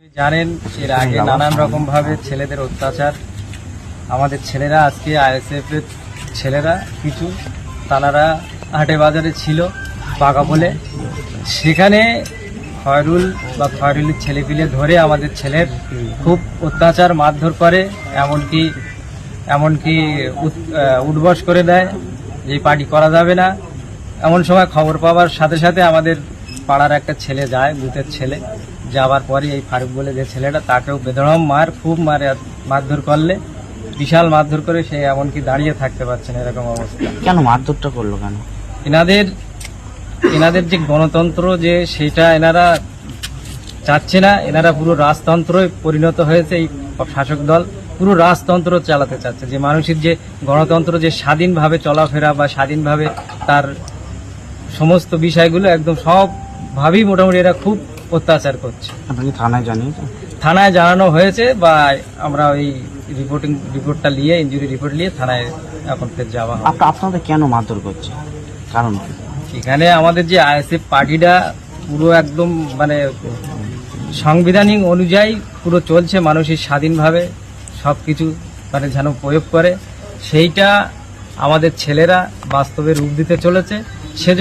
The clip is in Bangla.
জানেন এর আগে নানান রকম ভাবে ছেলেদের অত্যাচার, আমাদের ছেলেরা আজকে আইএসএফ এর ছেলেরা কিছু তানারা হাটে বাজারে ছিল পাকা বলে, সেখানে খয়রুল বা খয়রুলের ছেলেপিলে ধরে আমাদের ছেলের খুব অত্যাচার মারধর করে, এমনকি উঠবস করে দেয় যে পার্টি করা যাবে না। এমন সময় খবর পাওয়ার সাথে সাথে আমাদের পাড়ার একটা ছেলে যায়, বুথের ছেলে, যাওয়ার পরে এই ফারুক বলে যে ছেলেটা, তাকেও বেদরম খুব মারধর করলে, বিশাল মারধর করে, সে এমনকি দাঁড়িয়ে থাকতে পারছে না, এরকম অবস্থা। কেন মারধরটা করলো কেন? এনাদের যে গণতন্ত্র যে সেটা এনারা চাচ্ছে না, এনারা পুরো রাজতন্ত্রে পরিণত হয়েছে। এই শাসক দল পুরো রাজতন্ত্র চালাতে চাচ্ছে, যে মানুষের যে গণতন্ত্র, যে স্বাধীনভাবে চলাফেরা বা স্বাধীনভাবে তার সমস্ত বিষয়গুলো একদম সবভাবেই মোটামুটি এরা খুব অত্যাচার করছে। আপনি কি থানায় জানিয়েছেন? থানায় জানানো হয়েছে, বা আমরা ওই রিপোর্টটা নিয়ে, ইনজুরি রিপোর্ট নিয়ে থানায় এখন ফের যাওয়া হবে। আপনাদের কেন মারধর করছে, কারণ কি? এখানে আমাদের যে আইএসএফ পার্টিটা পুরো একদম সাংবিধানিক অনুযায়ী পুরো চলছে, মানুষের স্বাধীনভাবে সব কিছু যেন প্রয়োগ করে, সেইটা আমাদের ছেলেরা বাস্তবে রূপ দিতে চলেছে। সেজন্য